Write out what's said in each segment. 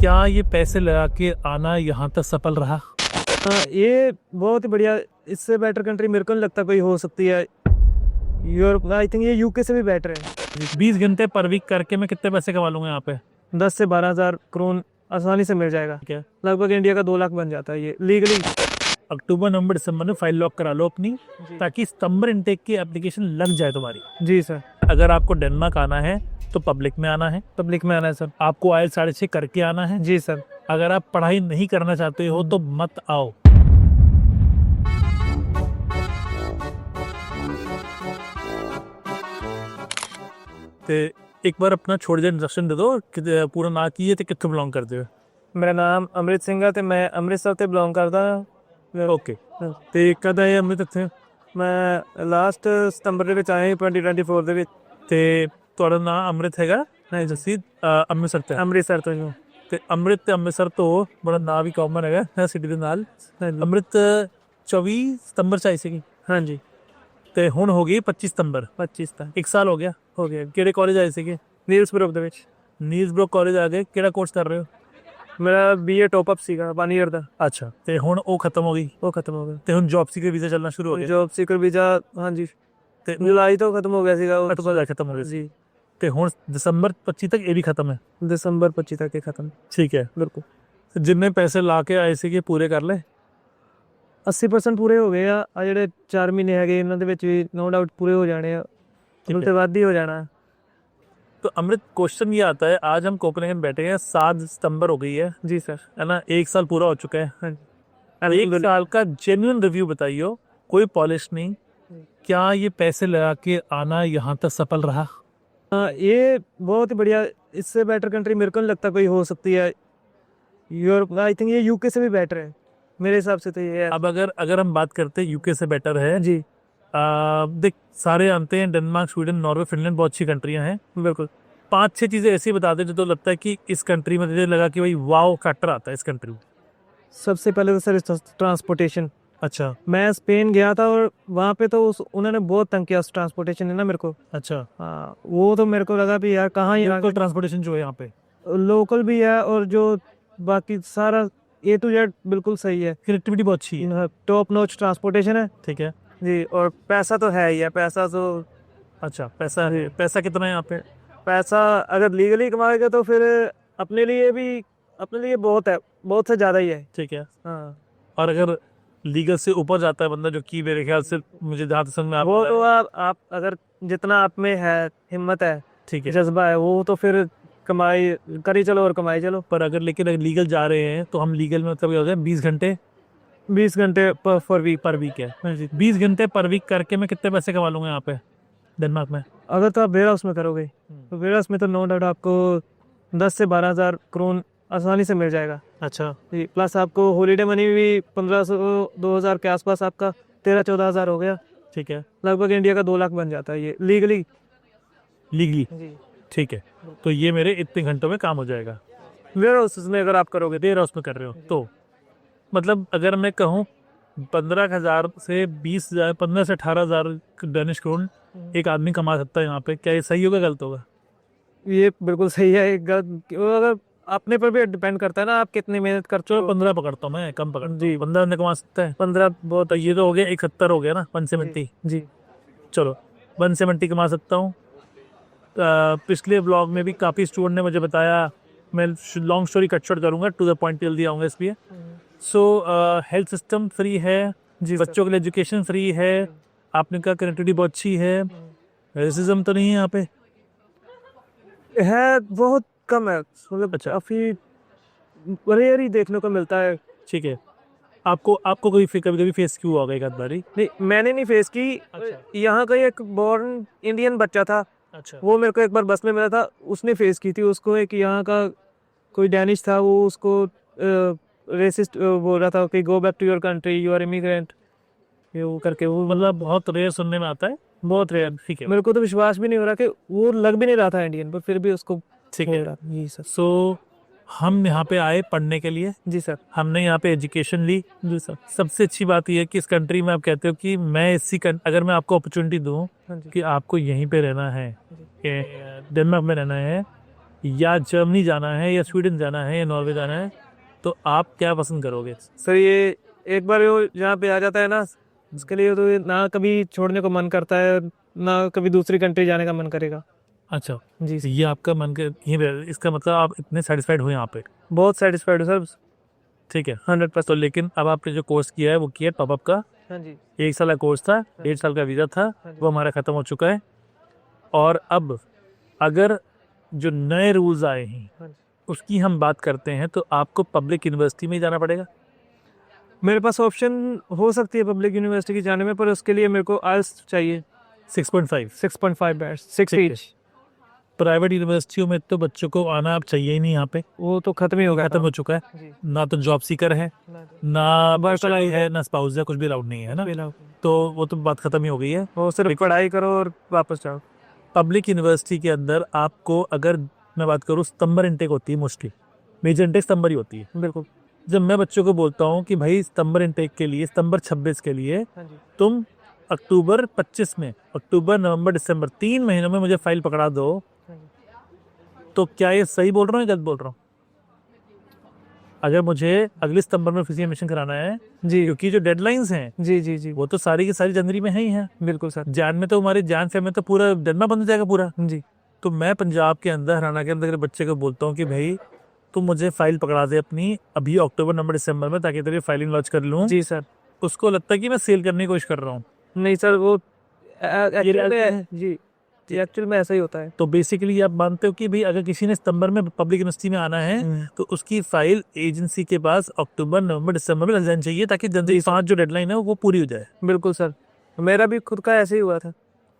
क्या ये पैसे लगा के आना यहाँ तक सफल रहा? ये बहुत ही बढ़िया, इससे बेटर कंट्री मेरे को नहीं लगता कोई हो सकती है। यूरोप, आई थिंक ये यूके से भी बेटर है। 20 घंटे पर वीक करके मैं कितने पैसे कमा लूंगा यहाँ पे? 10 से 12,000 करोड़ आसानी से मिल जाएगा। क्या लगभग इंडिया का 2 लाख बन जाता है ये लीगली। अक्टूबर नवंबर दिसंबर में फाइल लॉक करा लो अपनी, ताकि सितंबर इनटेक की एप्लीकेशन लग जाए तुम्हारी। जी सर। अगर आपको डेनमार्क आना है तो पब्लिक में आना है। पब्लिक में आना है सर। आपको आयल 6.5 करके आना है। जी सर। अगर आप पढ़ाई नहीं करना चाहते हो तो मत आओ। ते एक बार अपना छोड़ जा इंट्रोडक्शन दे दो कि पूरा ना की ते कित्थों बिलोंग करते हो? मेरा नाम अमृत सिंह है ते मैं अमृतसर ते बिलोंग करदा हां। ओके, ते कद आए अमृत ਇੱਥੇ? मैं लास्ट सितंबर ਦੇ ਵਿੱਚ ਆਇਆ 2024 ਦੇ ਵਿੱਚ। ਤੇ ਤੁਹਾਡਾ ਨਾਮ ਅੰਮ੍ਰਿਤ ਹੈਗਾ? ਨਹੀਂ ਜਸੀ ਅੰਮ੍ਰਿਤਸਰ ਤੇ ਅੰਮ੍ਰਿਤਸਰ ਤੋਂ ਜੀ। ਤੇ ਅੰਮ੍ਰਿਤ ਤੇ ਅੰਮ੍ਰਿਤਸਰ ਤੋਂ ਬੜਾ ਨਾਮ ਵੀ ਕਾਮਨ ਹੈਗਾ ਹੈ ਸਿਟੀ ਦੇ ਨਾਲ। ਅੰਮ੍ਰਿਤ 24 ਸਤੰਬਰ ਚ ਆਈ ਸੀਗੀ। ਹਾਂਜੀ। ਤੇ ਹੁਣ ਹੋ ਗਈ 25 ਸਤੰਬਰ। 25 ਤਾਂ 1 ਸਾਲ ਹੋ ਗਿਆ। ਕਿਹੜੇ ਕਾਲਜ ਆਏ ਸੀਗੇ? ਨੀਲਸਬਰਗ ਦੇ ਵਿੱਚ। ਨੀਲਸਬਰਗ ਕਾਲਜ ਆ ਗਏ। ਕਿਹੜਾ ਕੋਰਸ ਕਰ ਰਹੇ ਹੋ? ਮੇਰਾ BA ਟੌਪ ਅਪ ਸੀਗਾ 1 ਈਅਰ ਦਾ। ਅੱਛਾ, ਤੇ ਹੁਣ ਉਹ ਖਤਮ ਹੋ ਗਈ? ਉਹ ਖਤਮ ਹੋ ਗਿਆ। ਤੇ ਹੁਣ ਜੌਬ ਸੀਕਰ ਵੀਜ਼ਾ ਚੱਲਣਾ ਸ਼ੁਰੂ ਹੋ ਗਿਆ? ਜੌਬ ਸੀਕਰ ਵੀਜ਼ਾ ਹਾਂਜੀ ਤੇ ਜੁਲਾਈ ਤੋਂ ਖਤਮ ਹੋ ਗਿਆ ਸੀਗਾ ਉਹ। ਅਕਤੂਬਰ ਖਤਮ ਹੋ ਗਿਆ ਜੀ। ਤੇ ਹੁਣ ਦਸੰਬਰ 25 ਤੱਕ ਇਹ ਵੀ ਖਤਮ ਹੈ? ਦਸੰਬਰ 25 ਤੱਕ ਇਹ ਖਤਮ। ਠੀਕ ਹੈ, ਬਿਲਕੁਲ। ਜਿੰਨੇ ਪੈਸੇ ਲਾ ਕੇ ਆਏ ਸੀਗੇ ਪੂਰੇ ਕਰ ਲਏ? 80% ਪੂਰੇ ਹੋ ਗਏ ਆ। ਆ ਜਿਹੜੇ 4 ਮਹੀਨੇ ਹੈਗੇ ਇਹਨਾਂ ਦੇ ਵਿੱਚ ਵੀ ਨੋ ਡਾਊਟ ਪੂਰੇ ਹੋ ਜਾਣੇ ਆ। ਤੇ ਵੱਧ ਹੀ ਹੋ जाना। तो अमृत क्वेश्चन ये आता है, आज हम कोपेनहेगन बैठे हैं, 7 सितंबर हो गई है जी सर, है ना? 1 साल पूरा हो चुका है। 1 साल का जेन्युइन रिव्यू बताइए, कोई पॉलिश नहीं। क्या ये पैसे लगा के आना यहाँ तक सफल रहा? ये बहुत ही बढ़िया, इससे बेटर कंट्री मेरे को नहीं लगता कोई हो सकती है। यूरोप, आई थिंक ये यूके से भी बेटर है मेरे हिसाब से तो ये है। अब अगर हम बात करते हैं यूके से बेटर है जी। देख, सारे जानते हैं डेनमार्क, स्वीडन, नॉर्वे, फिनलैंड बहुत अच्छी कंट्रियां हैं। बिल्कुल। 5-6 चीज़ें ऐसी बता दे जो तो लगता है कि इस कंट्री में तुझे लगा कि भाई वाओ फैक्टर आता है इस कंट्री में। सबसे पहले तो सर ट्रांसपोर्टेशन। अच्छा। मैं स्पेन गया था और वहाँ पे तो उन्होंने बहुत तंग किया ट्रांसपोर्टेशन है ना मेरे को। अच्छा। हाँ, वो तो मेरे को लगा भी यार कहाँ लोकल ट्रांसपोर्टेशन जो है यहाँ पे लोकल भी है और जो बाकी सारा A to Z बिल्कुल सही है। कनेक्टिविटी बहुत अच्छी है, टॉप नॉच ट्रांसपोर्टेशन है। ठीक है जी। और पैसा तो है ही है, पैसा तो। अच्छा, पैसा कितना है यहाँ पे? पैसा अगर लीगली कमाएगा तो फिर अपने लिए बहुत है, बहुत से ज़्यादा ही है। ठीक है। हाँ। और अगर लीगल से ऊपर जाता है बंदा, जो कि मेरे ख्याल से मुझे जहाँ तक समझ में वो तो आप अगर जितना आप में है, हिम्मत है, ठीक है, जज्बा है, वो तो फिर कमाई करी चलो और कमाई चलो। पर अगर लेकिन अगर लीगल जा रहे हैं तो हम लीगल में मतलब क्या होता है? 20 घंटे 20 घंटे पर वीक है। 20 घंटे पर वीक करके मैं कितने पैसे कमा लूंगा यहाँ पे डेनमार्क में? अगर तो आप वेयर हाउस में करोगे तो वेयर हाउस में तो नो डाउट आपको 10 से 12,000 करोड़ आसानी से मिल जाएगा। अच्छा जी। प्लस आपको हॉलीडे मनी भी 1500 2000 के आसपास आपका 13-14 हज़ार हो गया। ठीक है। लगभग इंडिया का 2 लाख बन जाता है ये लीगली। जी, ठीक है। तो ये मेरे इतने घंटों में काम हो जाएगा वेयर हाउस में अगर आप करोगे। वेयर हाउस में कर रहे हो तो मतलब अगर मैं कहूँ 15,000 से 20,000, 15 से 18,000 डेनिश क्रोन एक आदमी कमा सकता है यहाँ पे, क्या ये सही होगा गलत होगा? ये बिल्कुल सही है। अगर अपने पर भी डिपेंड करता है ना, आप कितनी मेहनत करते हो। 15 पकड़ता हूँ मैं, कम पकड़ता जी। 15 में कमा सकता है। 15 बहुत। तो ये तो हो गया 71 हो गया ना, 170। जी। चलो 170 कमा सकता हूँ। पिछले ब्लॉग में भी काफ़ी स्टूडेंट ने मुझे बताया, मैं लॉन्ग स्टोरी कट शॉर्ट करूँगा, टू द पॉइंट जल्दी आऊँगा इसलिए। सो हेल्थ सिस्टम फ्री है जी, बच्चों के लिए एजुकेशन फ्री है, आपने कहा कनेक्टिविटी बहुत अच्छी है, रेसिज्म तो नहीं है यहाँ पे? है बहुत कम है, मतलब अच्छा। काफ़ी रेयर ही देखने को मिलता है। ठीक है। आपको कोई कभी फेस क्यों होगा एक आध बारी? नहीं, मैंने नहीं फेस की। अच्छा। यहाँ का एक बॉर्न इंडियन बच्चा था। अच्छा। वो मेरे को एक बार बस में मिला था, उसने फेस की थी। उसको एक यहाँ का कोई डैनिश था, वो उसको रेसिस्ट बोल रहा था कि go back to your country, you are immigrant, ये वो करके। वो मतलब बहुत रेयर सुनने में आता है, बहुत रेयर। ठीक है। मेरे को तो विश्वास भी नहीं हो रहा कि वो लग भी नहीं रहा था इंडियन, पर फिर भी उसको। ठीक है। जी सर। सो हम यहाँ पे आए पढ़ने के लिए। जी सर। हमने यहाँ पे एजुकेशन ली। जी सर। सबसे अच्छी बात यह है कि इस कंट्री में आप कहते हो कि मैं अगर मैं आपको अपॉर्चुनिटी दूँ कि आपको यहीं पे रहना है, डेनमार्क में रहना है, या जर्मनी जाना है या स्वीडन जाना है या नॉर्वे जाना है, तो आप क्या पसंद करोगे? सर ये एक बार वो यहाँ पे आ जाता है ना, उसके लिए तो ना कभी छोड़ने को मन करता है, ना कभी दूसरी कंट्री जाने का मन करेगा। अच्छा, जी तो ये आपका मन के ये इसका मतलब आप इतने सेटिस्फाइड हो यहाँ पे? बहुत सेटिस्फाइड हूँ सर। ठीक है, 100%। तो लेकिन अब आपने जो कोर्स किया है वो किया टॉप अप का, हाँ जी। 1 साल का कोर्स था, 1.5 साल का वीज़ा था, हाँ जी। वो हमारा ख़त्म हो चुका है। और अब अगर जो नए रूल्स आए हैं हाँ जी। उसकी हम बात करते हैं, तो आपको पब्लिक यूनिवर्सिटी में ही जाना पड़ेगा। मेरे पास ऑप्शन हो सकती है पब्लिक यूनिवर्सिटी की जाने में, पर उसके लिए मेरे को आइल्स चाहिए 6.5। 6.5 बैंड 6 ठीक है। ईच। प्राइवेट यूनिवर्सिटियों में तो बच्चों को आना अब चाहिए ही नहीं, यहाँ पे वो तो खत्म ही हो गया खत्म था। हो चुका है। जी। ना तो जॉब सीकर है, ना वर्कलाइफ है, ना स्पाउस है, कुछ भी अलाउड नहीं है ना, बिल्कुल। तो वो तो बात खत्म ही हो गई है। वो सिर्फ पढ़ाई करो और वापस जाओ। पब्लिक यूनिवर्सिटी के अंदर आपको, अगर मैं बात करूँ, सितंबर इनटेक होती है मोस्टली, मेजर इनटेक सितंबर ही होती है। बिल्कुल। जब मैं बच्चों को बोलता हूँ कि भाई सितंबर इनटेक के लिए, सितंबर 26 के लिए हाँ जी। तुम अक्टूबर 25 में, अक्टूबर नवंबर दिसंबर 3 महीनों में मुझे फाइल पकड़ा दो, हाँ जी। तो क्या ये सही बोल रहा हूँ या गलत बोल रहा हूँ? अगर मुझे अगले सितंबर में फिजिकल एडमिशन कराना है, जी क्योंकि जो डेडलाइंस हैं जी जी जी वो तो सारी की सारी जनवरी में है ही हैं। बिल्कुल सर। जान में तो हमारे जान से में तो पूरा जन्मा बंद हो जाएगा पूरा। जी तो मैं पंजाब के अंदर, हरियाणा के अंदर के बच्चे को बोलता हूँ कि भाई तुम मुझे फाइल पकड़ा दे अपनी अभी अक्टूबर नवंबर दिसंबर में, ताकि तेरी फाइलिंग लॉन्च कर लूँ। जी सर। उसको लगता है कि मैं सेल करने की कोशिश कर रहा हूँ। नहीं सर, वो reality है। जी एक्चुअल में ऐसा ही होता है। तो बेसिकली आप मानते हो कि भाई अगर किसी ने सितंबर में पब्लिक यूनिवर्सिटी में आना है, तो उसकी फाइल एजेंसी के पास अक्टूबर नवंबर दिसंबर में लग जानी चाहिए, ताकि जनवरी 5 जो डेडलाइन है वो पूरी हो जाए। बिल्कुल सर, मेरा भी खुद का ऐसे ही हुआ था।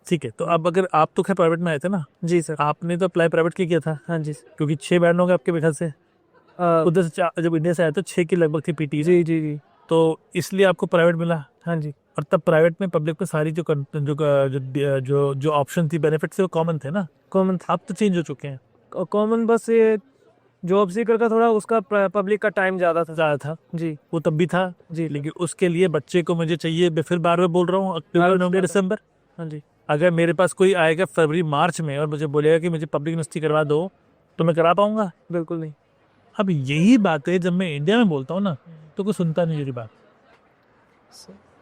ठीक है, तो अब अगर आप तो खैर प्राइवेट में आए थे ना, जी सर। आपने तो अप्लाई प्राइवेट के किया था, हाँ जी। क्योंकि 6 बैंड होंगे आपके मेरे से, अ, उधर से जब इंडिया से आए तो 6 की लगभग थी पीटी, जी जी जी। तो इसलिए आपको प्राइवेट मिला। हाँ जी। और तब प्राइवेट में पब्लिक में सारी जो ऑप्शन थी, बेनिफिट थे, वो कॉमन थे ना। कॉमन था। अब तो चेंज हो चुके हैं। कॉमन बस ये जॉब सीकर का थोड़ा उसका पब्लिक का टाइम ज़्यादा था। ज़्यादा था, जी वो तब भी था। जी। लेकिन उसके लिए बच्चे को मुझे चाहिए, मैं फिर बार बार बोल रहा हूँ, अक्टूबर नवंबर दिसंबर। हाँ जी। अगर मेरे पास कोई आएगा फरवरी मार्च में और मुझे बोलेगा कि मुझे पब्लिक यूनिवर्सिटी करवा दो, तो मैं करा पाऊंगा? बिल्कुल नहीं। अब यही बातें जब मैं इंडिया में बोलता हूँ ना, तो कोई सुनता नहीं मेरी बात।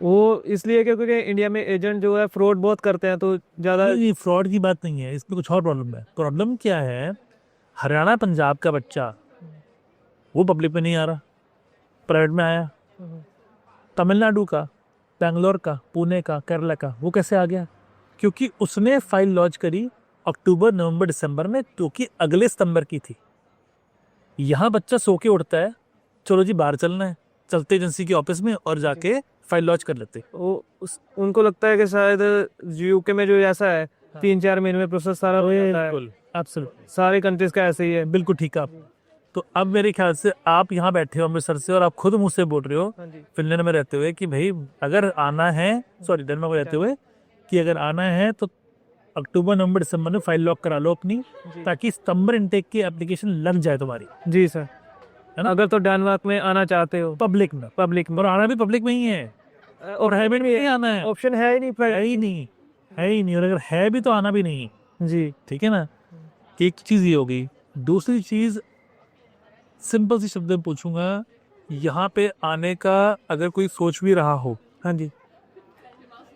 वो इसलिए क्योंकि इंडिया में एजेंट जो है फ्रॉड बहुत करते हैं, तो ज़्यादा। नहीं, फ्रॉड की बात नहीं है, इसमें कुछ और प्रॉब्लम है। प्रॉब्लम क्या है, हरियाणा पंजाब का बच्चा वो पब्लिक में नहीं आ रहा, प्राइवेट में आया। तमिलनाडु का, बेंगलोर का, पुणे का, केरला का, वो कैसे आ गया? क्योंकि उसने फाइल लॉन्च करी अक्टूबर नवंबर दिसंबर में, जो कि अगले सितंबर की थी। यहाँ बच्चा सो के उठता है, चलो जी बाहर चलना है, चलते एजेंसी के ऑफिस में और जाके फाइल लॉन्च कर लेते। उनको लगता है कि शायद यूके में जो ऐसा है 3-4 महीने में प्रोसेस सारा हो जाता है। बिल्कुल, एब्सोल्युटली, सारे कंट्रीज का ऐसे ही है। बिल्कुल ठीक है आप। तो अब मेरे ख्याल से आप यहाँ बैठे हो अमृतसर से, और आप खुद मुझसे बोल रहे हो हाँ जी। फिनलैंड में रहते हुए कि भाई अगर आना है, सॉरी डेनमार्क में रहते हुए, कि अगर आना है तो अक्टूबर नवंबर दिसंबर में फाइल लॉक करा लो अपनी, ताकि सितंबर इनटेक की एप्लीकेशन लग जाए तुम्हारी। जी सर, है ना? अगर तो डेनमार्क में आना चाहते हो पब्लिक में, और आना भी पब्लिक में ही है, और प्राइवेट में नहीं आना है, ऑप्शन है ही नहीं। है ही नहीं, है ही नहीं। और अगर है भी तो आना भी नहीं। जी ठीक है ना? एक चीज़ ये होगी। दूसरी चीज़, सिंपल सी शब्द में पूछूंगा, यहाँ पे आने का अगर कोई सोच भी रहा हो, हाँ जी।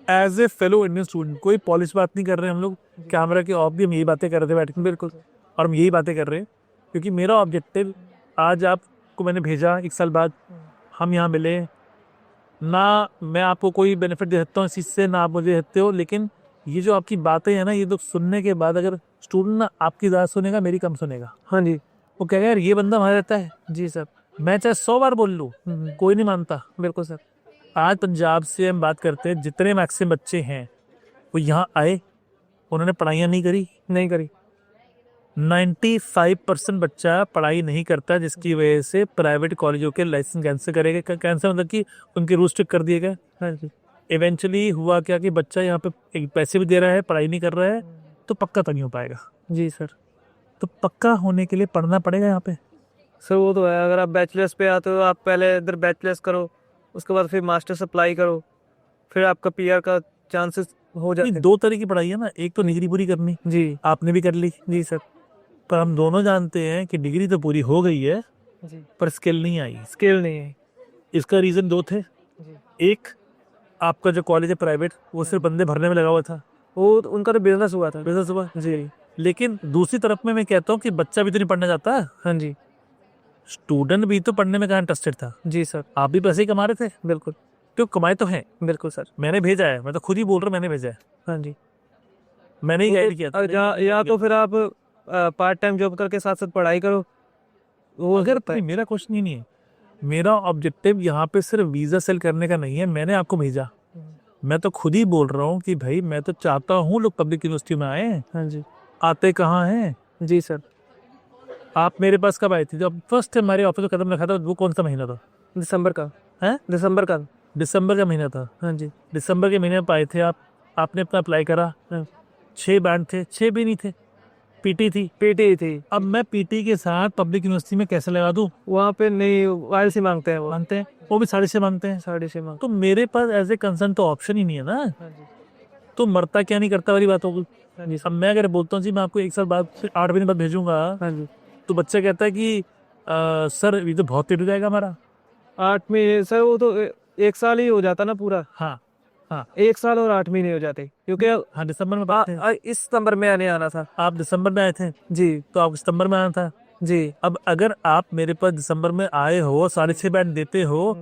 As a fellow Indian student, कोई पॉलिश बात नहीं कर रहे हम लोग, कैमरा के ऑफ भी हम यही बातें कर रहे थे बैठ के, बिल्कुल। और हम यही बातें कर रहे हैं क्योंकि मेरा ऑब्जेक्टिव, आज आपको मैंने भेजा 1 साल बाद, हम यहाँ मिले ना, मैं आपको कोई बेनिफिट दे सकता हूँ इस चीज़ से, ना आप मुझे देते हो, लेकिन ये जो आपकी बातें हैं ना, ये तो सुनने के बाद अगर स्टूडेंट ना आपकी ज़्यादा सुनेगा, मेरी कम सुनेगा, हाँ जी। वो कहेगा यार ये बंदा वहाँ रहता है। जी सर। मैं चाहे 100 बार बोल लूँ, कोई नहीं मानता। बिल्कुल सर। आज पंजाब से हम बात करते हैं, जितने मैक्सिमम बच्चे हैं वो यहाँ आए, उन्होंने पढ़ाइयाँ नहीं करी। 95% बच्चा पढ़ाई नहीं करता, जिसकी वजह से प्राइवेट कॉलेजों के लाइसेंस कैंसिल करेगा। कैंसिल मतलब कि उनके रूल स्ट्रिक्ट कर दिए गए। हाँ जी। इवेंचुअली हुआ क्या कि बच्चा यहाँ पे एक पैसे भी दे रहा है, पढ़ाई नहीं कर रहा है, तो पक्का तो नहीं हो पाएगा। जी सर। तो पक्का होने के लिए पढ़ना पड़ेगा यहाँ पे। सर वो तो है, अगर आप बैचलर्स पे आते हो, आप पहले इधर बैचलर्स करो, उसके बाद फिर मास्टर्स अप्लाई करो, फिर आपका पीआर का चांसेस हो जाते नहीं, हैं। 2 तरह की पढ़ाई है ना, एक तो डिग्री पूरी करनी, जी आपने भी कर ली, जी सर। पर हम दोनों जानते हैं कि डिग्री तो पूरी हो गई है जी, पर स्किल नहीं आई। स्किल नहीं है। इसका रीज़न दो थे। जी, एक, आपका जो कॉलेज है प्राइवेट, वो सिर्फ बंदे भरने में लगा हुआ था, वो उनका तो बिजनेस हुआ था। बिजनेस हुआ। जी, लेकिन दूसरी तरफ में मैं कहता हूँ कि बच्चा भी तो नहीं पढ़ने जाता, हाँ जी, स्टूडेंट भी तो पढ़ने में कहाँ इंटरेस्टेड था। जी सर, आप भी पैसे ही कमा रहे थे, बिल्कुल, तो कमाए तो हैं। बिल्कुल सर, मैंने भेजा है, मैं तो खुद ही बोल रहा हूँ, मैंने भेजा है, हाँ जी। मैंने ही गाइड किया था। या तो फिर आप पार्ट टाइम जॉब करके साथ साथ पढ़ाई करो, वो अगर होता है। नहीं, मेरा क्वेश्चन ही नहीं है। मेरा ऑब्जेक्टिव यहाँ पे सिर्फ वीज़ा सेल करने का नहीं है। मैंने आपको भेजा, मैं तो खुद ही बोल रहा हूँ कि भाई मैं तो चाहता हूँ लोग पब्लिक यूनिवर्सिटी में आए। हाँ जी, आते कहाँ हैं? जी सर, आप मेरे पास कब आए थे? जब फर्स्ट टाइम हमारे ऑफिस में कदम रखा था, वो कौन सा महीना था? दिसंबर का, हैं? दिसंबर का, दिसंबर का महीना था। हाँ जी, दिसंबर के महीने में आए थे आप। आपने अपना अप्लाई करा, हाँ। 6 बैंड थे, 6 भी नहीं थे, पीटी थी। पीटी थी, अब मैं पीटी के साथ पब्लिक यूनिवर्सिटी में कैसे लगा दूं? वहाँ पे नहीं वायल से मांगते हैं वो, मांगते हैं, वो भी 6.5 मांगते हैं। 6.5 मांग। तो मेरे पास एज ए कंसर्न तो ऑप्शन ही नहीं है ना। हाँ जी, तो मरता क्या नहीं करता वाली बात होगी। हाँ जी, अब मैं अगर बोलता हूँ जी मैं आपको 1 साल बाद, फिर 8 महीने बाद भेजूंगा, हाँ जी। तो बच्चा कहता है कि सर ये तो बहुत लेट हो जाएगा हमारा। 8 महीने सर, वो तो 1 साल ही हो जाता ना पूरा। हाँ, हाँ, 1 साल और 8 महीने हो जाते, क्योंकि हाँ, दिसंबर में बात है। इस सितंबर में आना था। आप दिसंबर में आए थे, जी, तो आपको सितंबर में आना था। जी, अब अगर आप मेरे पास दिसंबर में आए हो, 6.5 बैंड देते हो,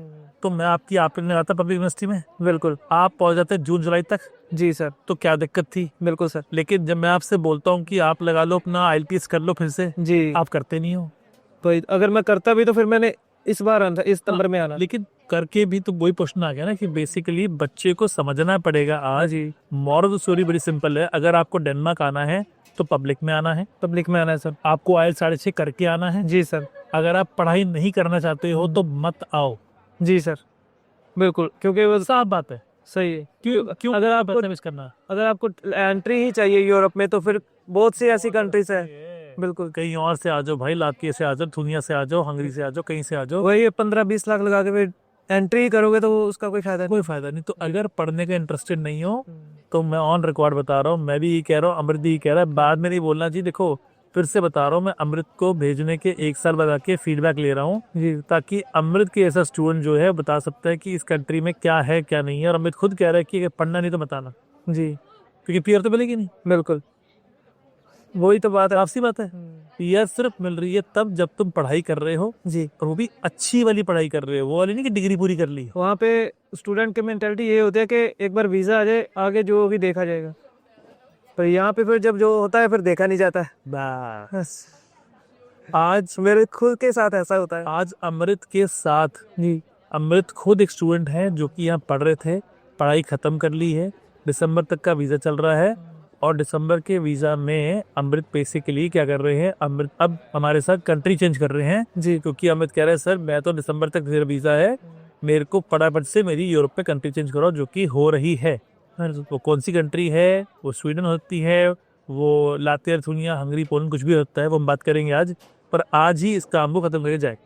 तो मैं आपकी आपने लगाता पब्लिक यूनिवर्सिटी में, बिल्कुल, आप पहुंच जाते जून जुलाई तक, जी सर, तो क्या दिक्कत थी? बिल्कुल सर, लेकिन जब मैं आपसे बोलता हूँ कि आप लगा लो अपना आईएलटीएस कर लो फिर से, जी। आप करते नहीं हो। तो अगर मैं करता भी तो फिर मैंने इस बार आना था, इस सितंबर में आना। लेकिन करके भी तो वही क्वेश्चन आ गया ना कि बेसिकली बच्चे को समझना पड़ेगा। आज जी, मॉरल स्टोरी बड़ी सिंपल है। अगर आपको डेनमार्क आना है तो पब्लिक में आना है, पब्लिक में आना है सर। आपको आयल 6.5 करके आना है। जी सर, अगर आप पढ़ाई नहीं करना चाहते हो तो मत आओ। जी सर, बिल्कुल, क्योंकि वो साफ बात है। सही है। क्यों क्यों अगर आपको पैसा वेस्ट करना? अगर आपको एंट्री ही चाहिए यूरोप में, तो फिर बहुत सी ऐसी कंट्रीज है। बिल्कुल, कहीं और से आ जाओ भाई, लातविया से आ जाओ, दुनिया से आ जाओ, हंगरी से आ जाओ, कहीं से आ जाओ, वही 15-20 लाख लगा के फिर एंट्री ही करोगे तो उसका कोई फायदा कोई फायदा नहीं। तो अगर पढ़ने का इंटरेस्टेड नहीं हो, नहीं। तो मैं ऑन रिकॉर्ड बता रहा हूँ, मैं भी यही कह रहा हूँ, अमृत भी यही कह रहा है, बाद में नहीं बोलना जी। देखो फिर से बता रहा हूँ, मैं अमृत को भेजने के 1 साल बाद आके फीडबैक ले रहा हूँ, जी, ताकि अमृत के ऐसा स्टूडेंट जो है बता सकता है कि इस कंट्री में क्या है क्या नहीं है। और अमृत खुद कह रहा है कि अगर पढ़ना नहीं तो बताना, जी, क्योंकि पीआर तो मिलेगी नहीं। बिल्कुल, वही तो बात है। आपसी बात है। पीआर सिर्फ मिल रही है तब जब तुम पढ़ाई कर रहे हो, जी, और वो भी अच्छी वाली पढ़ाई कर रहे हो, वो वाली नहीं कि डिग्री पूरी कर ली। वहाँ पे स्टूडेंट की मेंटेलिटी ये होती है कि एक बार वीजा आ जाए, आगे जो भी देखा जाएगा। पर यहाँ पे फिर जब जो होता है फिर देखा नहीं जाता है। बस आज मेरे खुद के साथ ऐसा होता है। आज अमृत के साथ, जी, अमृत खुद एक स्टूडेंट है जो कि यहाँ पढ़ रहे थे, पढ़ाई खत्म कर ली है, दिसंबर तक का वीज़ा चल रहा है, और दिसंबर के वीज़ा में अमृत पैसे के लिए क्या कर रहे हैं, अमृत अब हमारे साथ कंट्री चेंज कर रहे हैं जी, क्योंकि अमृत कह रहे हैं सर मैं तो दिसंबर तक मेरा वीज़ा है, मेरे को फटाफट से मेरी यूरोप में कंट्री चेंज करो, जो कि हो रही है। वो कौन सी कंट्री है? वो स्वीडन होती है, वो लातविया, लिथुआनिया, हंगरी, पोलैंड, कुछ भी होता है, वो हम बात करेंगे आज। पर आज ही इस काम को खत्म करके जाए।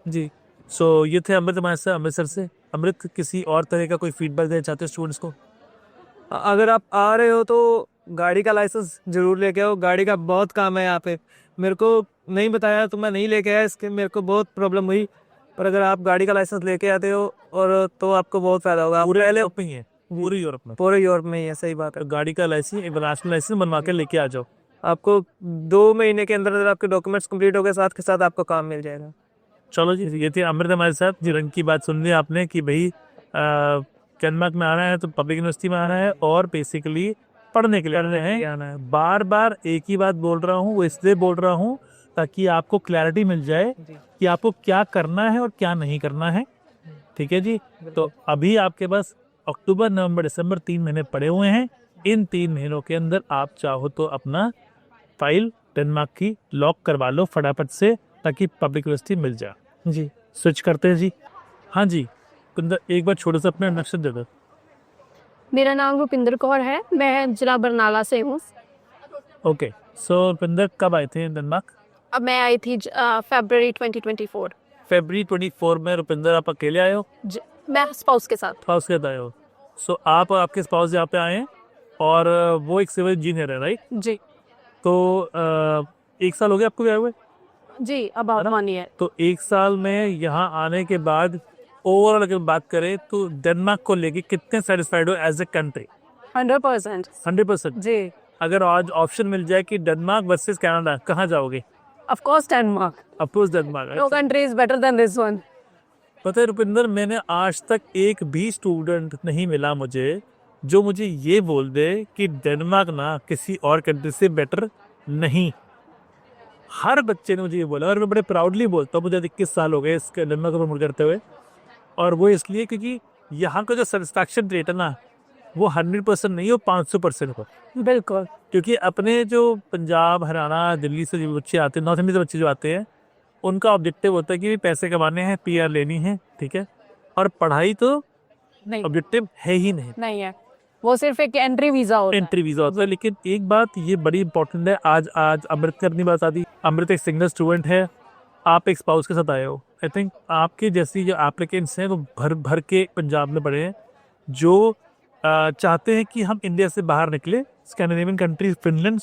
जी। सो ये थे अमृत हमारे साथ अमृतसर से। अमृत किसी और तरह का कोई फीडबैक देना चाहते हो स्टूडेंट्स को? अगर आप आ रहे हो तो गाड़ी का लाइसेंस जरूर लेके आओ, गाड़ी का बहुत काम है यहाँ पे। मेरे को नहीं बताया तो मैं नहीं लेके आया, इसके मेरे को बहुत प्रॉब्लम हुई। पर अगर आप गाड़ी का लाइसेंस लेके आते हो और तो आपको बहुत फायदा होगा। आप पूरे पहले यूरोप में ही है, पूरे यूरोप में पूरे यूरोप में ही है, सही बात है। तो गाड़ी का लाइसेंस, इंटरनेशनल लाइसेंस बनवा के लेके आ जाओ। आपको 2 महीने के अंदर अंदर आपके डॉक्यूमेंट्स कंप्लीट हो गए, साथ के साथ आपको काम मिल जाएगा। चलो जी, ये थे अमृत हमारे साथ जी। रंग की बात सुन ली आपने कि भाई डेनमार्क में आना है तो पब्लिक यूनिवर्सिटी में आना है, और बेसिकली पढ़ने के लिए आना है। बार बार एक ही बात बोल रहा हूँ, वो इसलिए बोल रहा हूँ ताकि आपको क्लैरिटी मिल जाए कि आपको क्या करना है और क्या नहीं करना है। ठीक है जी। तो अभी आपके पास अक्टूबर, नवंबर, दिसंबर 3 महीने पड़े हुए हैं। इन 3 महीनों के अंदर आप चाहो तो अपना फाइल डेनमार्क की लॉक करवा लो फटाफट से, ताकि पब्लिक यूनिवर्सिटी मिल जाए जी, स्विच करते हैं जी। हाँ जी कुंदर, एक बार छोटा सा अपना नक्शा दे दो। मेरा नाम रुपिंदर कौर है, मैं जिला बरनाला से हूँ। ओके, सो रुपिंदर कब आए थे डेनमार्क? अब मैं आई थी फरवरी 2024। फरवरी 24 में। रुपिंदर आप अकेले आए हो? मैं स्पाउस के साथ। स्पाउस के साथ आए हो? सो आप और आपके स्पाउस यहाँ पे आए हैं, और वो एक सिविल इंजीनियर है, राइट? जी। तो 1 साल हो गया आपको भी आए हुए? जी, अबाउट 1 ईयर। तो 1 साल में यहाँ आने के बाद ओवरऑल अगर बात करें तो डेनमार्क को लेके कितने सेटिस्फाइड हो एज ए कंट्री? 100%। 100%। जी, अगर आज ऑप्शन मिल जाए कि डेनमार्क वर्सेस कनाडा, कहाँ जाओगे? Of course Denmark. Of course Denmark. No country is better than this one. पता है रुपिंदर, मैंने आज तक एक भी स्टूडेंट नहीं मिला मुझे जो मुझे ये बोल दे कि डेनमार्क ना किसी और कंट्री से बेटर नहीं। हर बच्चे ने मुझे ये बोला और मैं बड़े प्राउडली बोलता हूँ, मुझे 21 साल हो गए इसके डेनमार्क को प्रमोट करते हुए। और वो इसलिए क्योंकि यहाँ का जो सेटिस्फैक्शन रेट है ना, वो 100% नहीं, वो 500% हो। बिल्कुल। क्योंकि अपने जो पंजाब, हरियाणा, दिल्ली से जो बच्चे आते हैं, नॉर्थ इंडिया से बच्चे जो आते हैं, उनका ऑब्जेक्टिव होता है कि पैसे कमाने हैं, पीआर लेनी है, ठीक है, और पढ़ाई तो नहीं, ऑब्जेक्टिव है ही नहीं, नहीं है, वो सिर्फ एक एंट्री वीजा होता है। एंट्री वीजा होता है। लेकिन एक बात ये बड़ी इंपॉर्टेंट है, आज आज अमृत की अपनी बात आती। अमृत एक सिंगल स्टूडेंट है, आप एक स्पाउस के साथ आए हो। आई थिंक आपके जैसी जो एप्लीकेंट्स हैं वो भर भर के पंजाब में पड़े हैं, जो चाहते हैं कि हम इंडिया से बाहर निकले, Scandinavian countries Finland,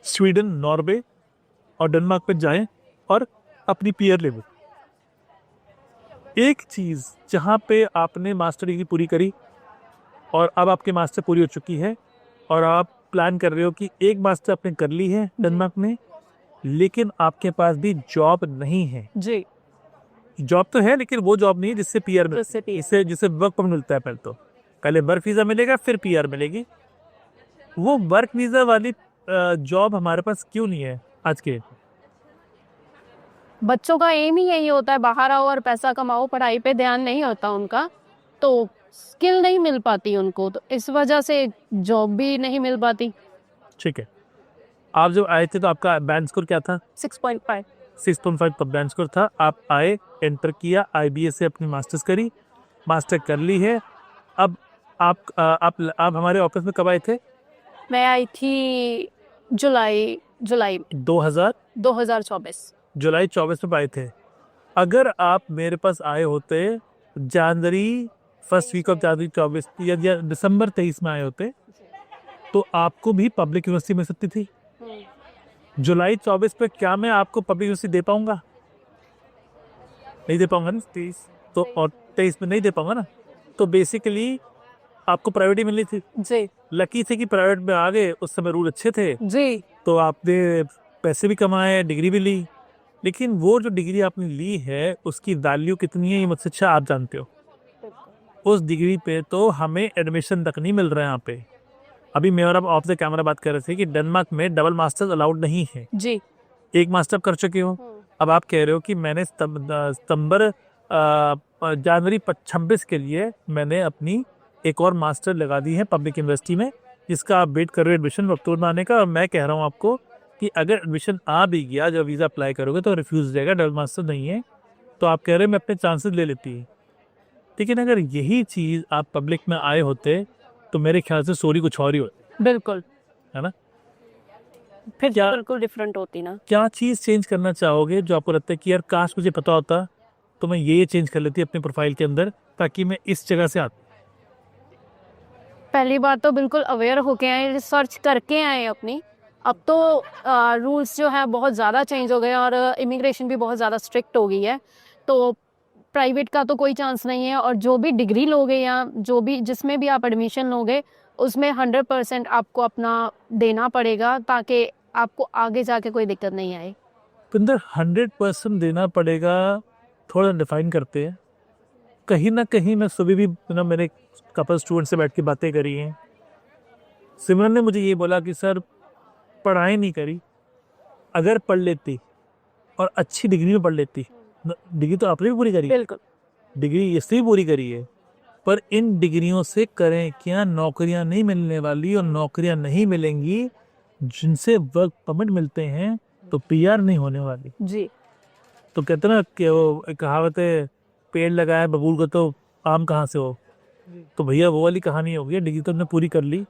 Sweden, Norway और डेनमार्क पे जाएं और अपनी पीआर ले लें। एक चीज़ जहाँ पे आपने मास्टर डिग्री पूरी करी और अब आपकी मास्टर पूरी हो चुकी है और आप प्लान कर रहे हो कि एक मास्टर आपने कर ली है डेनमार्क में, लेकिन आपके पास भी जॉब नहीं है। जी, जॉब तो है लेकिन वो जॉब नहीं है जिससे पीआर जिससे PR इससे जिससे वर्क परमिट मिलता है। पहले वर्क वीज़ा मिलेगा, फिर पीआर मिलेगी। वो वर्क वीज़ा वाली जॉब हमारे पास क्यों नहीं है आज के? बच्चों का एम ही यही होता है, बाहर आओ और पैसा कमाओ, पढ़ाई पे ध्यान नहीं होता उनका, तो स्किल नहीं मिल पाती उनको, तो इस वजह से जॉब भी नहीं मिल पाती। ठीक है, आप जब आए थे तो आपका बैंड स्कोर क्या था? 6.5। 6.5 का बैंड स्कोर था। आप आए, एंटर किया, आईबीएस से अपनी मास्टर्स करी, मास्टर कर ली है। अब आप हमारे ऑफिस में कब आए थे? मैं आई थी जुलाई 2024। जुलाई 24 में आए थे। अगर आप मेरे पास आए होते जनवरी फर्स्ट वीक ऑफ जनवरी 24 या दिसंबर 23 में आए होते, तो आपको भी पब्लिक यूनिवर्सिटी मिल सकती थी। जुलाई 24 पे क्या मैं आपको पब्लिक यूनिवर्सिटी दे पाऊंगा? नहीं दे पाऊंगा ना। 23 तो और 23 में नहीं दे पाऊंगा ना। तो बेसिकली आपको प्राइवेट ही मिलनी थी। जी लकी थे कि प्राइवेट में आ गए, उस समय रूल अच्छे थे, जी, तो आपने पैसे भी कमाए, डिग्री भी ली। लेकिन वो जो डिग्री आपने ली है उसकी वैल्यू कितनी है ये मुझसे अच्छा आप जानते हो। उस डिग्री पे तो हमें एडमिशन तक नहीं मिल रहा है यहाँ पे। अभी मैं और आप ऑफ द कैमरा बात कर रहे थे कि डेनमार्क में डबल मास्टर्स अलाउड नहीं है। जी, एक मास्टर कर चुके हो, अब आप कह रहे हो कि मैंने जनवरी 26 के लिए मैंने अपनी एक और मास्टर लगा दी है पब्लिक यूनिवर्सिटी में, जिसका आप वेट कर रहे हो एडमिशन अक्टूबर में आने का। और मैं कह रहा हूँ आपको कि अगर एडमिशन आ भी गया, जब वीज़ा अप्लाई करोगे तो रिफ्यूज़ हो जाएगा, डबल मास्टर नहीं है। तो आप कह रहे हो मैं अपने चांसेस ले लेती है। लेकिन अगर यही चीज़ आप पब्लिक में आए होते तो मेरे ख्याल से स्टोरी कुछ और ही होती, बिल्कुल, है ना? फिर क्या बिल्कुल डिफरेंट होती ना। क्या चीज़ चेंज करना चाहोगे जो आपको लगता है कि यार काश मुझे पता होता तो मैं ये चेंज कर लेती अपने प्रोफाइल के अंदर, ताकि मैं इस जगह से आता? पहली बात तो बिल्कुल अवेयर होके आए, रिसर्च करके आए अपनी। अब तो रूल्स जो है बहुत ज़्यादा चेंज हो गए और इमिग्रेशन भी बहुत ज़्यादा स्ट्रिक्ट हो गई है, तो प्राइवेट का तो कोई चांस नहीं है। और जो भी डिग्री लोगे या जो भी जिसमें भी आप एडमिशन लोगे, उसमें 100% आपको अपना देना पड़ेगा, ताकि आपको आगे जाके कोई दिक्कत नहीं आए। पिंदर 100% देना पड़ेगा, थोड़ा डिफाइन करते हैं। कहीं ना कहीं मैं सुबह भी ना मेरे कपल स्टूडेंट से बैठ के बातें करी हैं। सिमरन ने मुझे ये बोला कि सर पढ़ाई नहीं करी, अगर पढ़ लेती और अच्छी डिग्री में पढ़ लेती, डिग्री तो आपने भी पूरी करी, बिल्कुल, डिग्री इससे भी पूरी करी है, पर इन डिग्रियों से करें क्या? नौकरियां नहीं मिलने वाली, और नौकरियां नहीं मिलेंगी जिनसे वर्क परमिट मिलते हैं तो पीआर नहीं होने वाली। जी तो कहते ना कि वो एक कहावत है, पेड़ लगाया बबूल को तो आम कहाँ से हो। तो भैया वो वाली कहानी हो गई, डिग्री तो हमने पूरी कर ली।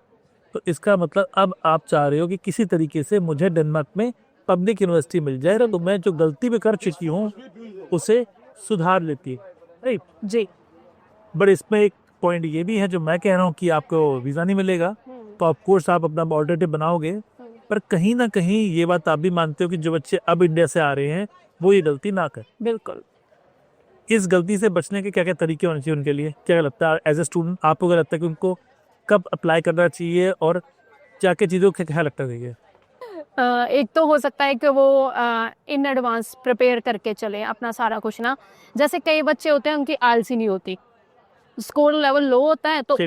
तो इसका मतलब अब आप चाह रहे हो कि किसी तरीके से मुझे डेनमार्क में पब्लिक यूनिवर्सिटी मिल जाए, तो मैं जो गलती भी कर चुकी हूँ उसे सुधार लेती है, राइट? जी, बट इसमें एक पॉइंट ये भी है जो मैं कह रहा हूँ कि आपको वीज़ा नहीं मिलेगा, तो ऑफकोर्स आप अपना ऑल्टरनेटिव बनाओगे पर कहीं ना कहीं ये बात आप भी मानते हो कि जो बच्चे अब इंडिया से आ रहे हैं वो ये गलती ना करें। बिल्कुल। इस गलती से बचने के क्या क्या तरीके होने चाहिए उनके लिए, क्या लगता है एज ए स्टूडेंट आपको क्या लगता है कि उनको कब अप्लाई करना चाहिए और क्या क्या चीज़ों का क्या लगता है? एक तो हो सकता है कि वो इन एडवांस प्रिपेयर करके चले अपना सारा कुछ ना। जैसे कई बच्चे होते हैं उनकी आलसी नहीं होती, स्कोर लेवल लो होता है तो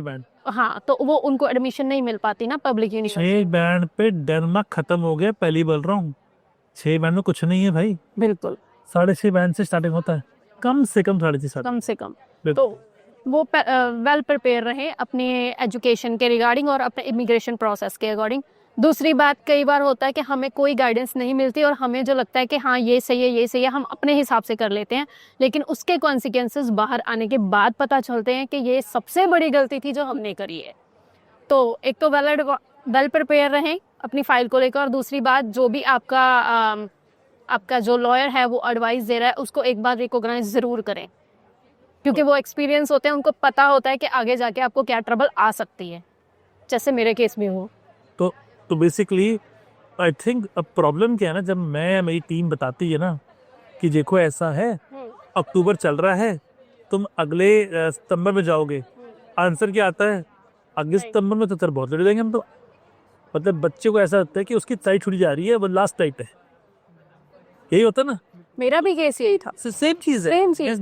हाँ, तो वो उनको एडमिशन नहीं मिल पाती ना पब्लिक यूनिवर्सिटी। 6 बैंड पे डेनमार्क खत्म हो गया, पहली बोल रहा हूँ। 6 बैंड में कुछ नहीं है भाई, बिल्कुल, 6.5 बैंड से स्टार्टिंग होता है, कम से कम 6.5। कम से कम। बिल्कुल। तो वो वेल प्रिपेयर रहे अपने एजुकेशन के रिगार्डिंग और अपने इमिग्रेशन प्रोसेस के अकॉर्डिंग। दूसरी बात, कई बार होता है कि हमें कोई गाइडेंस नहीं मिलती और हमें जो लगता है कि हाँ ये सही है ये सही है, हम अपने हिसाब से कर लेते हैं, लेकिन उसके कॉन्सिक्वेंसेस बाहर आने के बाद पता चलते हैं कि ये सबसे बड़ी गलती थी जो हमने करी है। तो एक तो वेल प्रिपेयर रहें अपनी फाइल को लेकर, और दूसरी बात जो भी आपका जो लॉयर है वो एडवाइस दे रहा है उसको एक बार रिकॉग्नाइज ज़रूर करें, क्योंकि वो एक्सपीरियंस होते हैं, उनको पता होता है कि आगे जाके आपको क्या ट्रबल आ सकती है, जैसे मेरे केस में हो। तो बेसिकली आई थिंक अब प्रॉब्लम क्या है ना, जब मेरी टीम बताती है ना कि देखो ऐसा है, अक्टूबर चल रहा है, तुम अगले सितंबर में जाओगे, आंसर क्या आता है? अगले सितंबर में तो तेरे बहुत लेट देंगे हम तो। मतलब बच्चे को ऐसा लगता है कि उसकी फ्लाइट छूट जा रही है, वो लास्ट फ्लाइट है, यही होता ना। मेरा भी केस यही था, सेम चीज़ है। सेम चीज।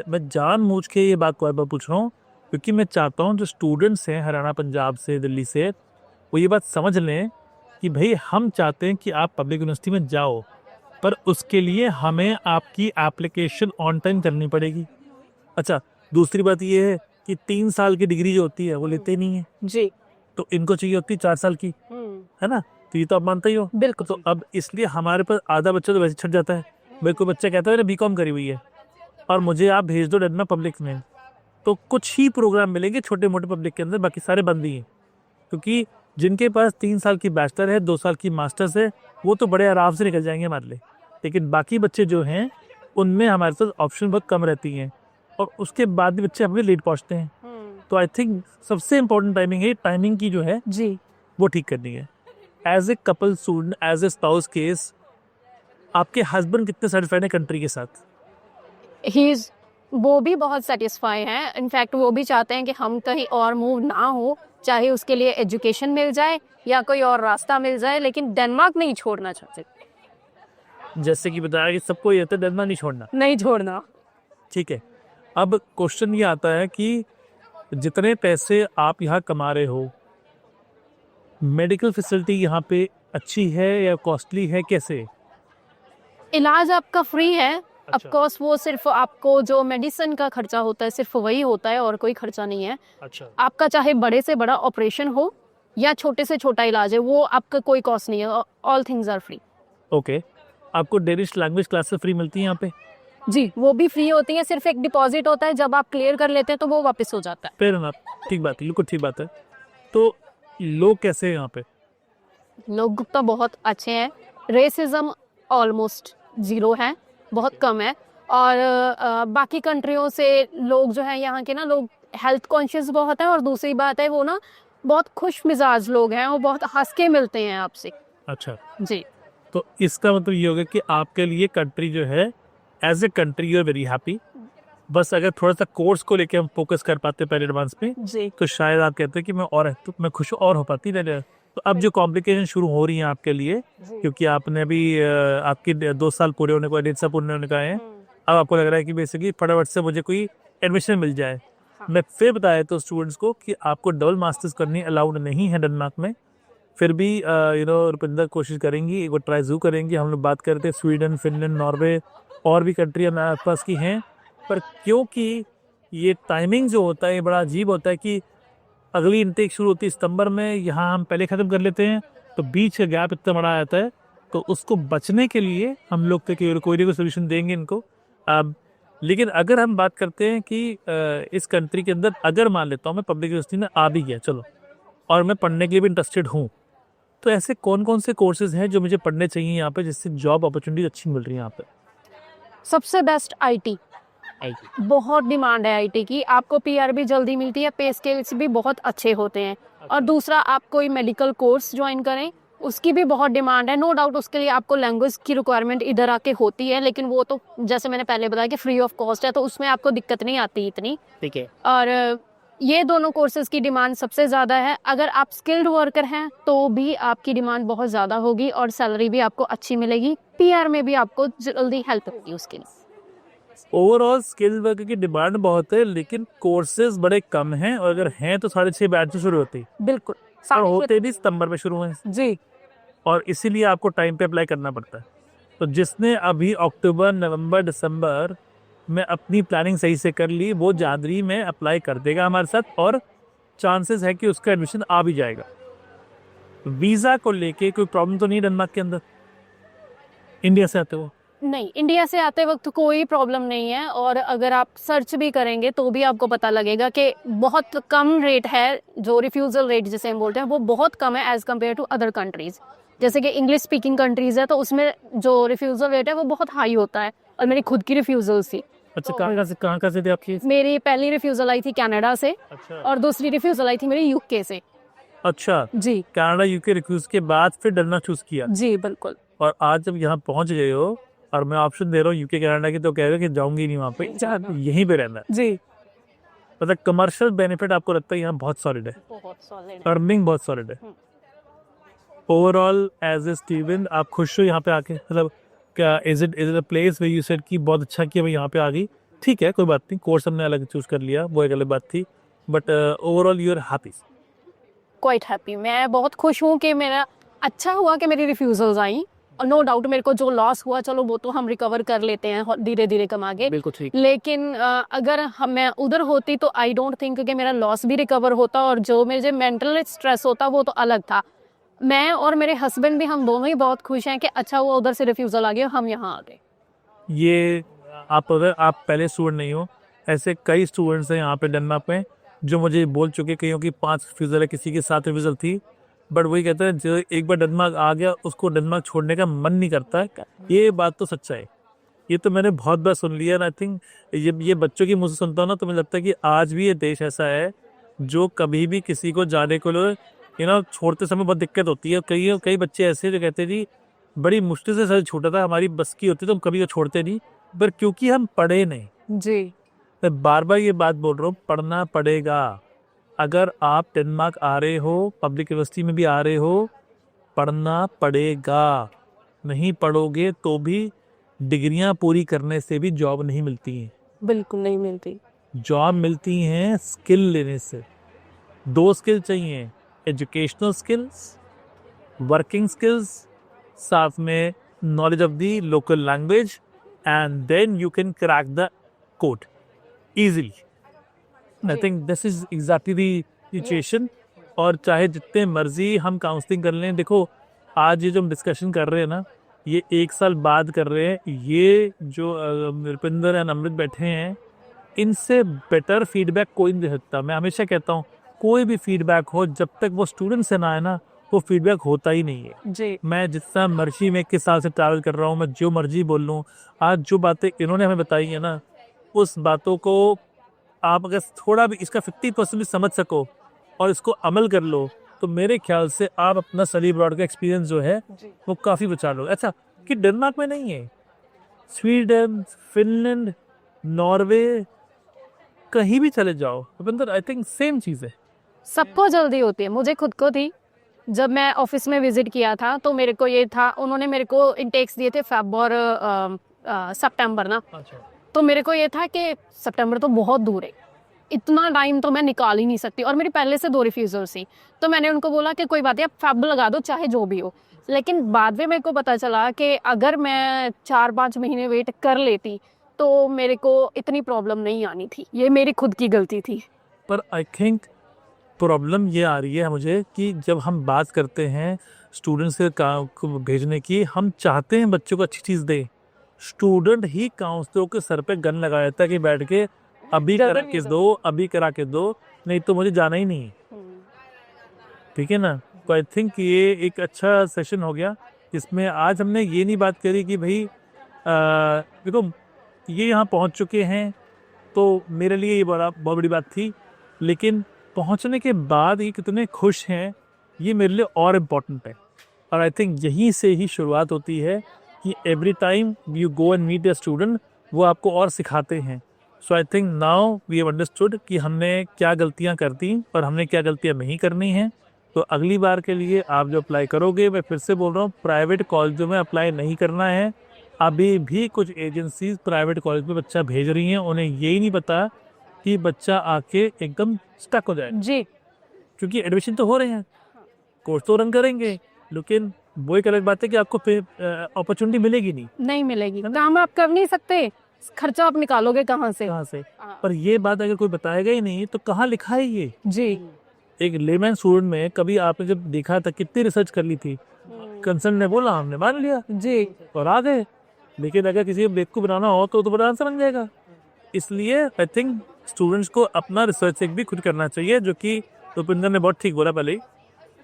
मैं जानबूझ के ये बात को बार पूछ रहा हूँ क्योंकि मैं चाहता हूँ जो स्टूडेंट्स हैं हरियाणा, पंजाब से, दिल्ली से, वो ये बात समझ लें कि भाई हम चाहते हैं कि आप पब्लिक यूनिवर्सिटी में जाओ, पर उसके लिए हमें आपकी एप्लीकेशन ऑन टाइम करनी पड़ेगी। अच्छा, दूसरी बात ये है कि 3 साल की डिग्री जो होती है वो लेते नहीं है जी। तो इनको चाहिए होती है 4 साल की, है ना? तो ये तो आप मानते ही हो। बिल्कुल। तो अब इसलिए हमारे पास आधा बच्चा तो वैसे छट जाता है। मेरे को बच्चा कहता है मैंने बीकॉम करी हुई है और मुझे आप भेज दो डेनमार्क पब्लिक में, तो कुछ ही प्रोग्राम मिलेंगे छोटे मोटे पब्लिक के अंदर, बाकी सारे बंद ही हैं। क्योंकि जिनके पास 3 साल की बैचलर है, 2 साल की मास्टर्स है, वो तो बड़े आराम से निकल जाएंगे हमारे लिए, लेकिन बाकी बच्चे जो हैं उनमें हमारे पास ऑप्शन बहुत कम रहती हैं और उसके बाद भी बच्चे हमें लेट पहुँचते हैं। तो आई थिंक सबसे इम्पोर्टेंट टाइमिंग है, टाइमिंग की जो है जी, वो ठीक करनी है। As a couple student, as a spouse case, आपके हस्बैंड कितने सेटिस्फाइड है कंट्री के साथ? वो भी बहुत सेटिस्फाई हैं। इनफैक्ट वो भी चाहते हैं कि हम कहीं और मूव ना हो, चाहे उसके लिए एजुकेशन मिल जाए या कोई और रास्ता मिल जाए, लेकिन डेनमार्क नहीं छोड़ना चाहते। जैसे कि बताया कि सबको ये होता है डेनमार्क नहीं छोड़ना। ठीक है, अब क्वेश्चन ये आता है कि जितने पैसे आप यहाँ कमा रहे हो, मेडिकल फैसिलिटी यहाँ पे अच्छी है या कॉस्टली है, कैसे? इलाज आपका फ्री है। अच्छा। ऑफ कोर्स वो सिर्फ आपको जो मेडिसिन का खर्चा होता है सिर्फ वही होता है और कोई खर्चा नहीं है। अच्छा। आपका चाहे बड़े से बड़ा ऑपरेशन हो या छोटे से छोटा इलाज है, वो आपका कोई कॉस्ट नहीं है। All things are free. Okay, आपको डेनिश लैंग्वेज क्लासेस फ्री मिलती हैं यहाँ पे? जी, वो भी फ्री होती है। सिर्फ एक डिपॉजिट होता है, जब आप क्लियर कर लेते हैं तो वो वापस हो जाता है। फेयर एनफ, ठीक बात है, बिल्कुल ठीक बात है। तो लोग कैसे हैं यहाँ पे? लोग तो बहुत अच्छे हैं। रेसिज्म ऑलमोस्ट जीरो है, बहुत कम है। और बाकी कंट्रियों से लोग जो है यहाँ के ना, लोग हेल्थ कॉन्शियस बहुत है। और दूसरी बात है वो ना बहुत खुश मिजाज लोग हैं, वो बहुत हंस के मिलते हैं आपसे। अच्छा, जी, तो इसका मतलब ये होगा कि आपके लिए कंट्री जो है as a country you are very happy. बस अगर थोड़ा सा कोर्स को लेके हम फोकस कर पाते पहले एडवांस में, जी, तो शायद आप कहते हैं कि मैं खुश और हो पाती है। तो अब जो कॉम्प्लिकेशन शुरू हो रही है आपके लिए, क्योंकि आपने अभी आपकी 2 साल पूरे होने को, 1.5 साल पूरे होने का है, अब आपको लग रहा है कि बेसिकली फटाफट से मुझे कोई एडमिशन मिल जाए। मैं फिर बताया तो स्टूडेंट्स को कि आपको डबल मास्टर्स करनी अलाउड नहीं है डेनमार्क में। फिर भी रुपिंदर कोशिश करेंगी, एक बार ट्राई जरूर करेंगी। हम लोग बात करते हैं स्वीडन, फिनलैंड, नॉर्वे और भी कंट्री हमारे आसपास की हैं, पर क्योंकि ये टाइमिंग जो होता है ये बड़ा अजीब होता है कि अगली इनटेक शुरू होती है सितंबर में, यहाँ हम पहले ख़त्म कर लेते हैं, तो बीच का गैप इतना बड़ा आ जाता है। तो उसको बचने के लिए हम लोग तो कोई ना कोई सोल्यूशन देंगे इनको। लेकिन अगर हम बात करते हैं कि इस कंट्री के अंदर अगर मान लेता हूँ मैं पब्लिक यूनिवर्सिटी में आ भी गया, चलो, और मैं पढ़ने के लिए भी इंटरेस्टेड हूँ, तो ऐसे कौन कौन से कोर्सेज हैं जो मुझे पढ़ने चाहिए यहाँ पे, जिससे जॉब अपॉर्चुनिटीज अच्छी मिल रही है यहाँ पे? सबसे बेस्ट आईटी। बहुत डिमांड है आईटी की। आपको पीआर भी जल्दी मिलती है, पे स्केल्स भी बहुत अच्छे होते हैं। और दूसरा आप कोई मेडिकल कोर्स ज्वाइन करें, उसकी भी बहुत डिमांड है। नो डाउट उसके लिए आपको लैंग्वेज की रिक्वायरमेंट इधर आके होती है, लेकिन वो तो जैसे मैंने पहले बताया कि फ्री ऑफ कॉस्ट है, तो उसमें आपको दिक्कत नहीं आती इतनी। ठीक है। और ये दोनों कोर्सेज की डिमांड सबसे ज़्यादा है। अगर आप स्किल्ड वर्कर हैं तो भी आपकी डिमांड बहुत ज़्यादा होगी और सैलरी भी आपको अच्छी मिलेगी। पीआर में भी आपको जल्दी हेल्प होगी उसके लिए। ओवरऑल स्किल वर्क की डिमांड बहुत है, लेकिन कोर्सेज बड़े कम हैं, और अगर हैं तो 6.5 बैच से शुरू होती है, बिल्कुल और होते भी सितंबर में शुरू हुए हैं, जी। और इसीलिए आपको टाइम पे अप्लाई करना पड़ता है। तो जिसने अभी अक्टूबर, नवंबर, दिसंबर में अपनी प्लानिंग सही से कर ली, वो जनवरी में अप्लाई कर देगा हमारे साथ, और चांसेस है कि उसका एडमिशन आ भी जाएगा। वीज़ा को लेके कोई प्रॉब्लम तो नहीं डेनमार्क के अंदर, इंडिया से आते हो? नहीं, इंडिया से आते वक्त कोई प्रॉब्लम नहीं है, और अगर आप सर्च भी करेंगे तो भी आपको पता लगेगा कि बहुत कम रेट है, जो रिफ्यूज़ल रेट जिसे हम बोलते हैं वो बहुत कम है as compare to other countries. जैसे कि इंग्लिश स्पीकिंग कंट्रीज़ है तो उसमें जो रिफ्यूज़ल रेट है वो बहुत हाई होता है, और मेरी खुद की रिफ्यूज़ल थी। अच्छा, कहाँ से थे आपकी? मेरी पहली रिफ्यूज़ल आई थी कनाडा से, अच्छा, और दूसरी रिफ्यूज़ल आई थी मेरी यूके से। अच्छा, जी कनाडा यूके रिफ्यूज के बाद फिर डेनमार्क चूज किया, जी बिल्कुल। और आज जब यहाँ पहुंच गए हो और मैं ऑप्शन दे रहा हूँ यूके कनाडा की, तो कह रहे हो कि जाऊंगी नहीं वहाँ पे, यहीं पे रहना है। जी मतलब कमर्शियल बेनिफिट आपको लगता है यहाँ बहुत सॉलिड है, बहुत सॉलिड है। अर्निंग बहुत सॉलिड है। ओवरऑल एज ए स्टूडेंट आप खुश हो यहाँ पे आके? मतलब क्या is it a place way you said कि बहुत अच्छा किया मैं यहाँ पे आ गई? ठीक है, कोई बात नहीं, कोर्स हमने अलग चूज कर लिया, वो एक अलग बात थी, but overall you are happy? Quite happy, मैं बहुत खुश हूँ कि मेरा अच्छा हुआ कि मेरी रिफ्यूज़ल्स आई। और नो डाउट मेरे को जो लॉस हुआ, चलो वो तो हम रिकवर कर लेते हैं धीरे धीरे कमा के। बिल्कुल ठीक। लेकिन अगर मैं उधर होती तो आई डोंट थिंक कि मेरा लॉस भी रिकवर होता, और जो मेरे मेंटल स्ट्रेस होता वो तो अलग था। मैं और मेरे हस्बैंड भी, हम दोनों ही बहुत खुश हैं कि अच्छा हुआ उधर से रिफ्यूज़ल आ गया, हम यहाँ आ गए। ये अगर आप पहले स्टूडेंट नहीं हो, ऐसे कई स्टूडेंट्स हैं यहाँ पे डेनमार्क में जो मुझे बोल चुके, कईयों की 5 रिफ्यूज़ल है, किसी की 7 रिफ्यूज़ल थी, बट वही कहते हैं जो एक बार डेनमार्क आ गया उसको डेनमार्क छोड़ने का मन नहीं करता है। ये बात तो सच्चा है, ये तो मैंने बहुत बार सुन लिया। आई थिंक ये बच्चों की मुझसे सुनता हूँ ना, तो मुझे लगता है कि आज भी ये देश ऐसा है जो कभी भी किसी को जाने को छोड़ते समय बहुत दिक्कत होती है। कई बच्चे ऐसे जो कहते हैं जी बड़ी मुश्किल से सर छूटा था, हमारी बस की होती तो हम कभी छोड़ते नहीं, पर क्योंकि हम पढ़े नहीं। जी मैं बार बार ये बात बोल रहा हूँ, पढ़ना पड़ेगा। अगर आप डेनमार्क आ रहे हो, पब्लिक यूनिवर्सिटी में भी आ रहे हो, पढ़ना पड़ेगा। नहीं पढ़ोगे तो भी डिग्रियां पूरी करने से भी जॉब नहीं मिलती हैं। बिल्कुल नहीं मिलती। जॉब मिलती हैं स्किल लेने से। 2 स्किल चाहिए, एजुकेशनल स्किल्स, वर्किंग स्किल्स, साथ में knowledge of the local language, and then you can crack the code easily. I think this is exactly the situation. और चाहे जितने मर्जी हम काउंसलिंग कर लें, देखो आज ये जो हम डिस्कशन कर रहे हैं ना, ये 1 साल बाद कर रहे हैं। ये जो रुपिंदर एंड अमृत बैठे हैं, इनसे बेटर फीडबैक कोई नहीं दे सकता। मैं हमेशा कहता हूँ कोई भी फीडबैक हो, जब तक वो स्टूडेंट से ना आए ना, वो फीडबैक होता ही नहीं है। जी मैं जितना मर्जी में 21 साल से ट्रैवल कर रहा हूँ, मैं जो मर्जी बोल लूँ, आज जो बातें इन्होंने हमें बताई है ना, उस बातों को आप अगर थोड़ा भी इसका 50% भी समझ सको और इसको अमल कर लो, तो मेरे ख्याल से आप अपना स्टडी अब्रॉड का एक्सपीरियंस जो है वो काफ़ी बचा लो। अच्छा कि डेनमार्क में नहीं है, स्वीडन, फिनलैंड, नॉर्वे, कहीं भी चले जाओ रुपिंदर, आई थिंक सेम चीज़ है। सबको जल्दी होती है, मुझे खुद को थी। जब मैं ऑफिस में विजिट किया था तो मेरे को ये था, उन्होंने मेरे को इंटेक्स दिए थे फेब और सितंबर ना, अच्छा, तो मेरे को ये था कि सितंबर तो बहुत दूर है, इतना टाइम तो मैं निकाल ही नहीं सकती, और मेरी पहले से 2 रिफ्यूज़ल थी। तो मैंने उनको बोला कि कोई बात नहीं, आप फेब लगा दो चाहे जो भी हो। लेकिन बाद में मेरे को पता चला कि अगर मैं 4-5 महीने वेट कर लेती तो मेरे को इतनी प्रॉब्लम नहीं आनी थी। ये मेरी खुद की गलती थी। पर आई थिंक प्रॉब्लम ये आ रही है मुझे कि जब हम बात करते हैं स्टूडेंट्स को भेजने की, हम चाहते हैं बच्चों को अच्छी चीज़ दें, स्टूडेंट ही काउंसलरों के सर पे गन लगा देता है कि बैठ के अभी करा के दो, अभी करा के दो, नहीं तो मुझे जाना ही नहीं है। ठीक है ना? तो आई थिंक ये एक अच्छा सेशन हो गया, जिसमें आज हमने ये नहीं बात करी कि भाई देखो ये यहाँ पहुँच चुके हैं तो मेरे लिए ये बहुत बड़ी बात थी, लेकिन पहुंचने के बाद ये कितने खुश हैं, ये मेरे लिए और इम्पोर्टेंट है। और आई थिंक यहीं से ही शुरुआत होती है कि every time you go and meet the student, वो आपको और सिखाते हैं। So I think now we have understood कि हमने क्या गलतियां कर दी और हमने क्या गलतियां नहीं करनी हैं। तो अगली बार के लिए आप जो अप्लाई करोगे, मैं फिर से बोल रहा हूँ, प्राइवेट कॉलेजों में अप्लाई नहीं करना है। अभी भी कुछ एजेंसीज प्राइवेट कॉलेज में बच्चा भेज रही हैं, उन्हें यही नहीं पता कि बच्चा आके एकदम स्टक हो जाए, जी क्योंकि एडमिशन तो हो रहे हैं, कोर्स तो रन करेंगे, लेकिन वो एक अलग बात है कि आपको अपॉर्चुनिटी मिलेगी नहीं मिलेगी, काम आप कर नहीं सकते, खर्चा आप निकालोगे कहाँ से? कहाँ से। पर ये बात अगर कोई बताएगा ही नहीं तो कहाँ लिखा है ये? जी एक लेमैन स्टूडेंट में कभी आपने जब देखा था, कितनी रिसर्च कर ली थी, कंसर्न ने बोला, हमने मान लिया जी और आ गए। लेकिन अगर किसी को बेवकूफ बनाना हो तो बड़ा आंसर बन जाएगा। इसलिए आई थिंक स्टूडेंट्स को अपना रिसर्च एक भी खुद करना चाहिए, जो कि रुपिंदर ने बहुत ठीक बोला पहले ही।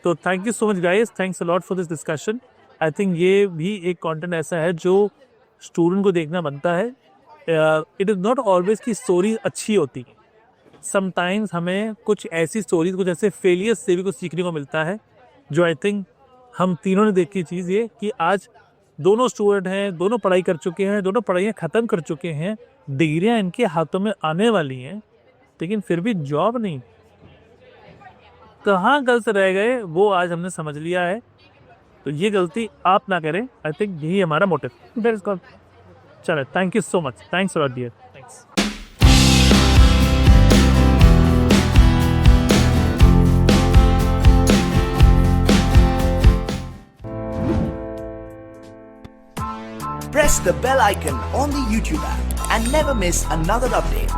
तो thank you so much guys, thanks a lot for this discussion. I think ये भी एक कंटेंट ऐसा है जो स्टूडेंट को देखना बनता है। इट इज़ नॉट ऑलवेज की स्टोरी अच्छी होती है, समटाइम्स हमें कुछ ऐसी स्टोरीज, कुछ ऐसे फेलियर्स से भी कुछ सीखने को मिलता है, जो आई थिंक हम तीनों ने देखी चीज़ ये कि आज दोनों स्टूडेंट हैं, दोनों पढ़ाई कर चुके हैं, दोनों पढ़ाइयाँ ख़त्म कर चुके हैं, डिग्रियाँ इनके हाथों में आने वाली हैं, लेकिन फिर भी जॉब नहीं। कहाँ गलत रह गए वो आज हमने समझ लिया है। तो ये गलती आप ना करें, आई थिंक यही हमारा मोटिव। बिल्कुल। चलो, thank you so much, thanks lot dear, thanks. Press the bell icon on the YouTube app and never miss another update.